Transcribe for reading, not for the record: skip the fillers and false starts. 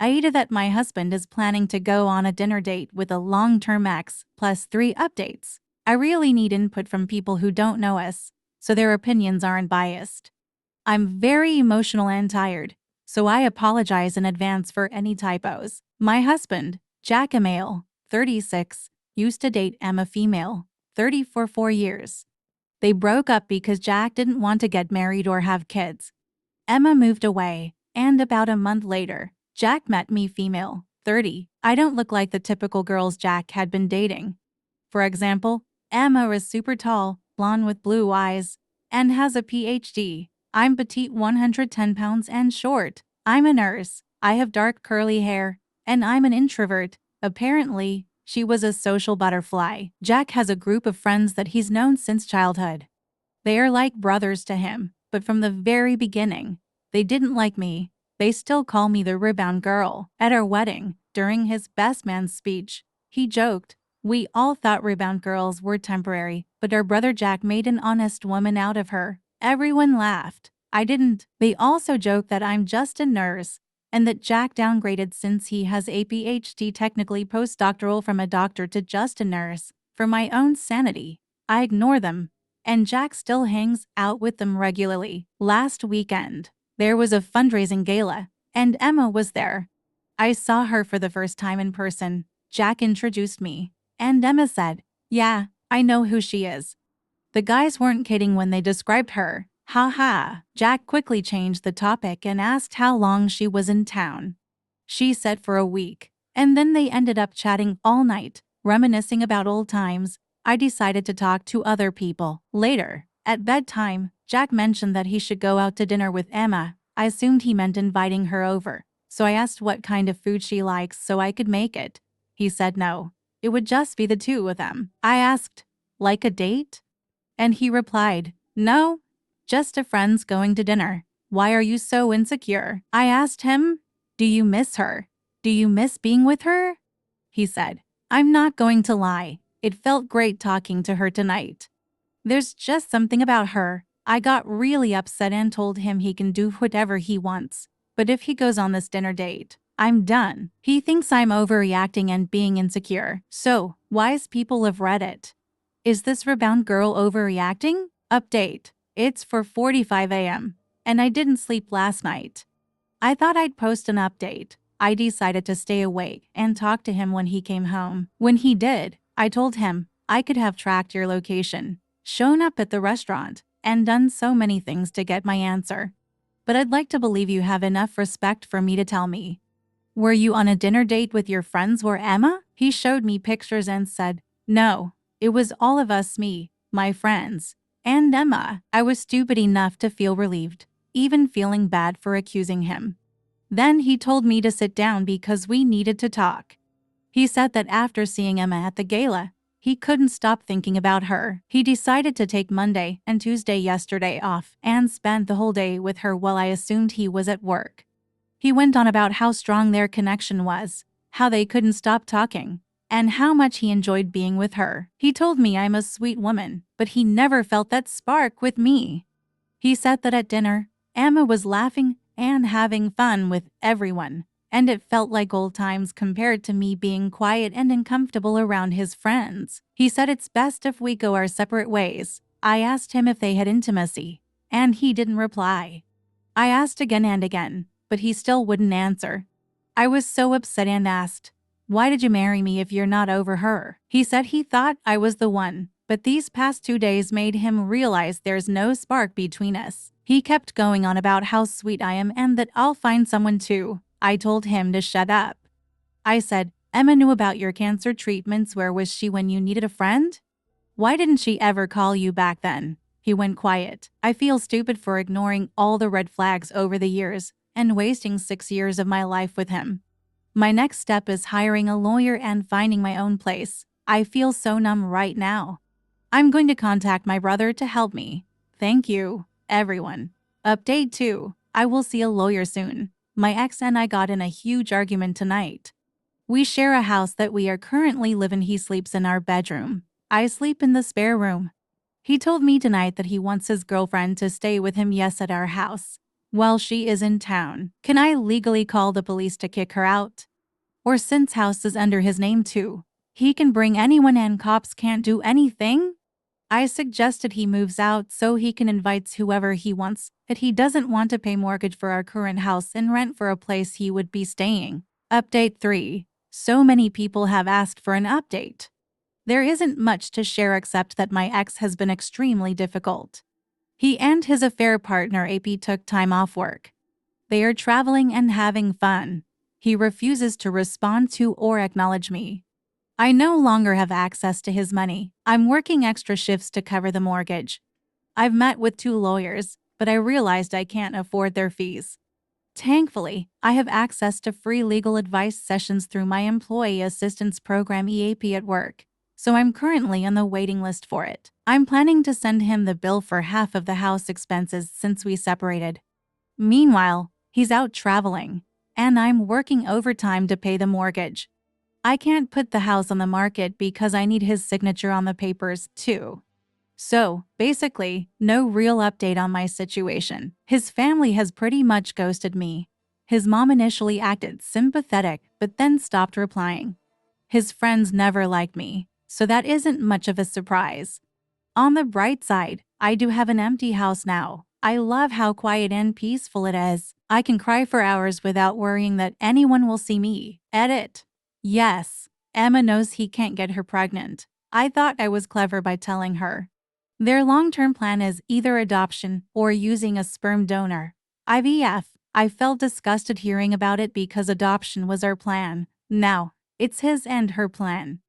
AITA that my husband is planning to go on a dinner date with a long-term ex plus 3 updates. I really need input from people who don't know us, so their opinions aren't biased. I'm very emotional and tired, so I apologize in advance for any typos. My husband, Jack, a male, 36, used to date Emma, female, 30, for 4 years. They broke up because Jack didn't want to get married or have kids. Emma moved away, and about a month later, Jack met me, female, 30. I don't look like the typical girls Jack had been dating. For example, Emma is super tall, blonde with blue eyes, and has a PhD. I'm petite, 110 pounds, and short. I'm a nurse. I have dark curly hair, and I'm an introvert. Apparently, she was a social butterfly. Jack has a group of friends that he's known since childhood. They are like brothers to him, but from the very beginning, they didn't like me. They still call me the rebound girl. At our wedding, during his best man speech, he joked, "We all thought rebound girls were temporary, but our brother Jack made an honest woman out of her." Everyone laughed. I didn't. They also joke that I'm just a nurse, and that Jack downgraded since he has a PhD, technically postdoctoral, from a doctor to just a nurse. For my own sanity, I ignore them, and Jack still hangs out with them regularly. Last weekend, there was a fundraising gala, and Emma was there. I saw her for the first time in person. Jack introduced me, and Emma said, "Yeah, I know who she is." The guys weren't kidding when they described her. Ha ha. Jack quickly changed the topic and asked how long she was in town. She said for a week, and then they ended up chatting all night, reminiscing about old times. I decided to talk to other people. Later, at bedtime, Jack mentioned that he should go out to dinner with Emma. I assumed he meant inviting her over, so I asked what kind of food she likes so I could make it. He said no, it would just be the two of them. I asked, "Like a date?" And he replied, "No, just a friends going to dinner." "Why are you so insecure?" I asked him. "Do you miss her? Do you miss being with her?" He said, "I'm not going to lie. It felt great talking to her tonight. There's just something about her." I got really upset and told him he can do whatever he wants, but if he goes on this dinner date, I'm done. He thinks I'm overreacting and being insecure. So, wise people of Reddit, is this rebound girl overreacting? Update. It's 4:45 a.m., and I didn't sleep last night. I thought I'd post an update. I decided to stay awake and talk to him when he came home. When he did, I told him I could have tracked your location, shown up at the restaurant, and done so many things to get my answer. But I'd like to believe you have enough respect for me to tell me, were you on a dinner date with your friends or Emma? He showed me pictures and said, "No, it was all of us, me, my friends, and Emma." I was stupid enough to feel relieved, even feeling bad for accusing him. Then he told me to sit down because we needed to talk. He said that after seeing Emma at the gala, he couldn't stop thinking about her. He decided to take Monday and Tuesday yesterday off and spent the whole day with her while I assumed he was at work. He went on about how strong their connection was, how they couldn't stop talking, and how much he enjoyed being with her. He told me I'm a sweet woman, but he never felt that spark with me. He said that at dinner, Emma was laughing and having fun with everyone, and it felt like old times compared to me being quiet and uncomfortable around his friends. He said it's best if we go our separate ways. I asked him if they had intimacy, and he didn't reply. I asked again and again, but he still wouldn't answer. I was so upset and asked, "Why did you marry me if you're not over her?" He said he thought I was the one, but these past 2 days made him realize there's no spark between us. He kept going on about how sweet I am and that I'll find someone too. I told him to shut up. I said, "Emma knew about your cancer treatments. Where was she when you needed a friend? Why didn't she ever call you back then?" He went quiet. I feel stupid for ignoring all the red flags over the years and wasting 6 years of my life with him. My next step is hiring a lawyer and finding my own place. I feel so numb right now. I'm going to contact my brother to help me. Thank you, everyone. Update 2. I will see a lawyer soon. My ex and I got in a huge argument tonight. We share a house that we are currently living. He sleeps in our bedroom. I sleep in the spare room. He told me tonight that he wants his girlfriend to stay with him, yes, at our house. while she is in town. Can I legally call the police to kick her out? Or since house is under his name too, he can bring anyone and cops can't do anything? I suggested he moves out so he can invite whoever he wants, but he doesn't want to pay mortgage for our current house and rent for a place he would be staying. Update 3. So many people have asked for an update. There isn't much to share except that my ex has been extremely difficult. He and his affair partner AP took time off work. They are traveling and having fun. He refuses to respond to or acknowledge me. I no longer have access to his money. I'm working extra shifts to cover the mortgage. I've met with 2 lawyers, but I realized I can't afford their fees. Thankfully, I have access to free legal advice sessions through my Employee Assistance Program EAP at work, so I'm currently on the waiting list for it. I'm planning to send him the bill for half of the house expenses since we separated. Meanwhile, he's out traveling, and I'm working overtime to pay the mortgage. I can't put the house on the market because I need his signature on the papers, too. So, basically, no real update on my situation. His family has pretty much ghosted me. His mom initially acted sympathetic, but then stopped replying. His friends never liked me, so that isn't much of a surprise. On the bright side, I do have an empty house now. I love how quiet and peaceful it is. I can cry for hours without worrying that anyone will see me. Edit. Yes, Emma knows he can't get her pregnant. I thought I was clever by telling her. Their long-term plan is either adoption or using a sperm donor. IVF. I felt disgusted hearing about it because adoption was our plan. Now, it's his and her plan.